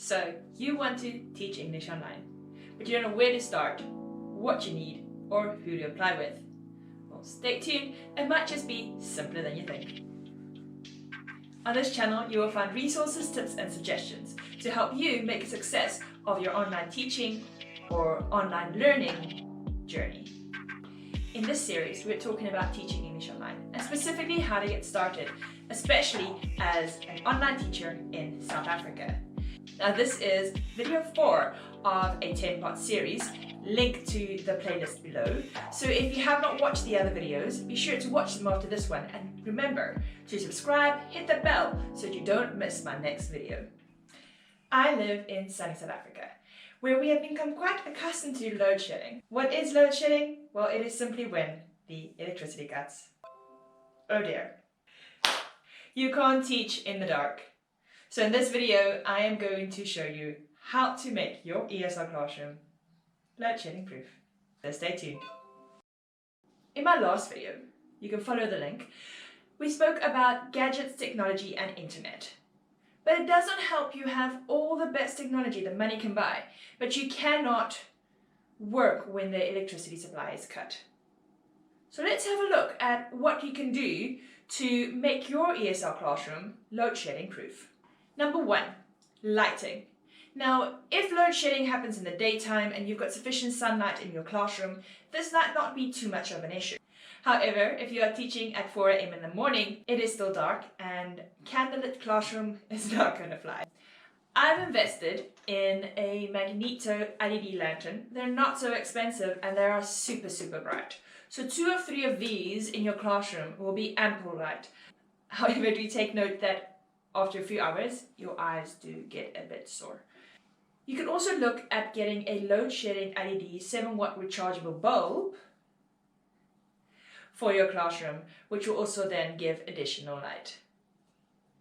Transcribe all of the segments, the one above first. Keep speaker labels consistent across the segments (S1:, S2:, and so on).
S1: So you want to teach English online, but you don't know where to start, what you need, or who to apply with. Well, stay tuned, it might just be simpler than you think. On this channel, you will find resources, tips, and suggestions to help you make a success of your online teaching or online learning journey. In this series, we're talking about teaching English online, and specifically how to get started, especially as an online teacher in South Africa. Now this is video 4 of a 10-part series, linked to the playlist below. So if you have not watched the other videos, be sure to watch them after this one, and remember to subscribe, hit the bell so that you don't miss my next video. I live in sunny South Africa, where we have become quite accustomed to load shedding. What is load shedding? Well, it is simply when the electricity cuts. Oh dear. You can't teach in the dark. So in this video, I am going to show you how to make your ESL classroom load shedding proof. So stay tuned. In my last video, you can follow the link, we spoke about gadgets, technology and internet. But it doesn't help you have all the best technology that money can buy, but you cannot work when the electricity supply is cut. So let's have a look at what you can do to make your ESL classroom load shedding proof. Number 1, lighting. Now, if load shedding happens in the daytime and you've got sufficient sunlight in your classroom, this might not be too much of an issue. However, if you are teaching at 4 AM in the morning, it is still dark and candlelit classroom is not going to fly. I've invested in a Magneto LED lantern. They're not so expensive and they are super bright. So 2 or 3 of these in your classroom will be ample light. However, do take note that after a few hours, your eyes do get a bit sore. You can also look at getting a load shedding LED 7-watt rechargeable bulb for your classroom, which will also then give additional light.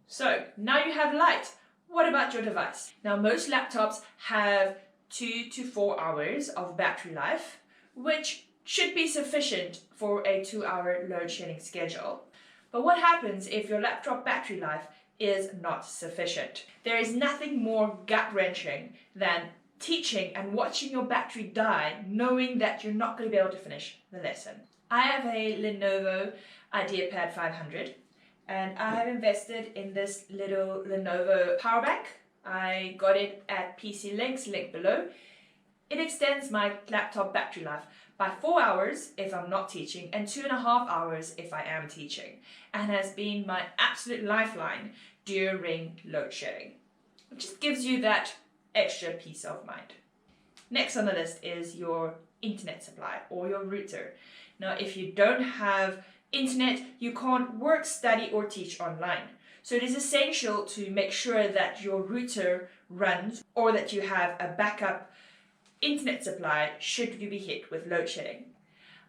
S1: So now you have light. What about your device? Now most laptops have 2 to 4 hours of battery life, which should be sufficient for a 2-hour load shedding schedule. But what happens if your laptop battery life is not sufficient? There is nothing more gut-wrenching than teaching and watching your battery die, knowing that you're not going to be able to finish the lesson. I have a Lenovo IdeaPad 500 and I have invested in this little Lenovo power bank. I got it at PC Links, link below. It extends my laptop battery life by 4 hours if I'm not teaching and 2.5 hours if I am teaching, and has been my absolute lifeline during load shedding. It just gives you that extra peace of mind. Next on the list is your internet supply or your router. Now, if you don't have internet, you can't work, study or teach online. So it is essential to make sure that your router runs or that you have a backup internet supply should you be hit with load shedding.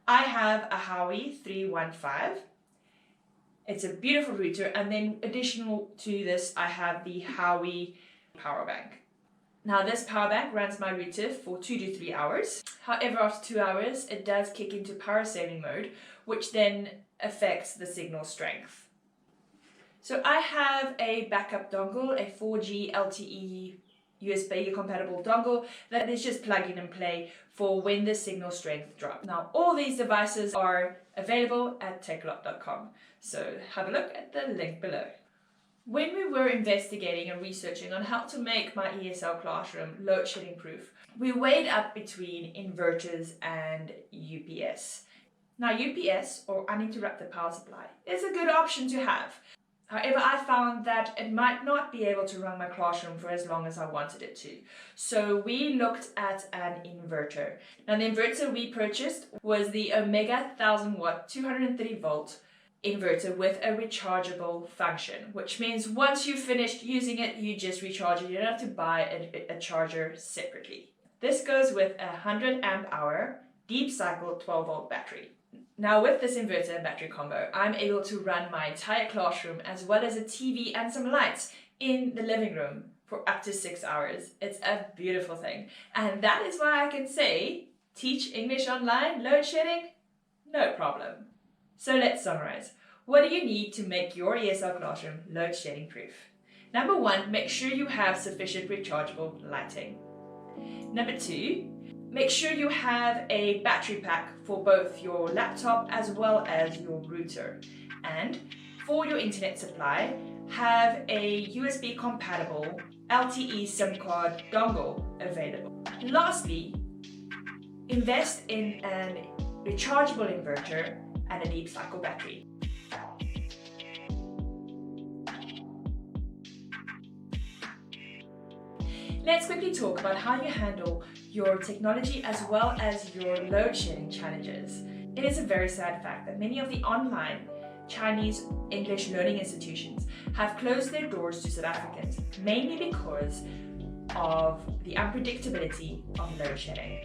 S1: I have a Huawei 315. It's a beautiful router, and then additional to this I have the Huawei power bank. Now this power bank runs my router for 2 to 3 hours. However, after 2 hours it does kick into power saving mode, which then affects the signal strength. So I have a backup dongle, a 4G LTE USB compatible dongle that is just plug in and play for when the signal strength drops. Now all these devices are available at techlot.com, so have a look at the link below. When we were investigating and researching on how to make my ESL classroom load shedding proof, we weighed up between inverters and UPS. Now UPS, or uninterrupted power supply, is a good option to have. However, I found that it might not be able to run my classroom for as long as I wanted it to. So we looked at an inverter. Now the inverter we purchased was the Omega 1000 watt 230 volt inverter with a rechargeable function, which means once you've finished using it, you just recharge it. You don't have to buy a charger separately. This goes with a 100 amp hour deep cycle 12 volt battery. Now with this inverter and battery combo, I'm able to run my entire classroom as well as a TV and some lights in the living room for up to 6 hours. It's a beautiful thing. And that is why I can say, teach English online, load shedding, no problem. So let's summarize. What do you need to make your ESL classroom load shedding proof? Number 1, make sure you have sufficient rechargeable lighting. Number 2, make sure you have a battery pack for both your laptop as well as your router. And for your internet supply, have a USB compatible LTE SIM card dongle available. Lastly, invest in a rechargeable inverter and a deep cycle battery. Let's quickly talk about how you handle your technology as well as your load shedding challenges. It is a very sad fact that many of the online Chinese English learning institutions have closed their doors to South Africans, mainly because of the unpredictability of load shedding.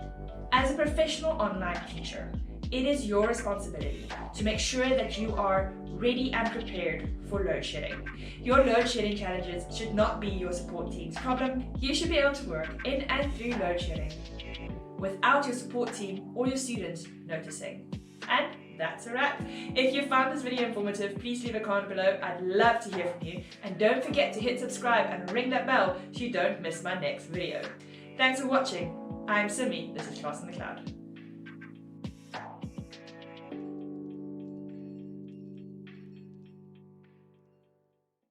S1: As a professional online teacher, it is your responsibility to make sure that you are ready and prepared for load shedding. Your load shedding challenges should not be your support team's problem. You should be able to work in and through load shedding without your support team or your students noticing. And that's a wrap. If you found this video informative, please leave a comment below. I'd love to hear from you. And don't forget to hit subscribe and ring that bell so you don't miss my next video. Thanks for watching. I'm Simi. This is Class in the Cloud.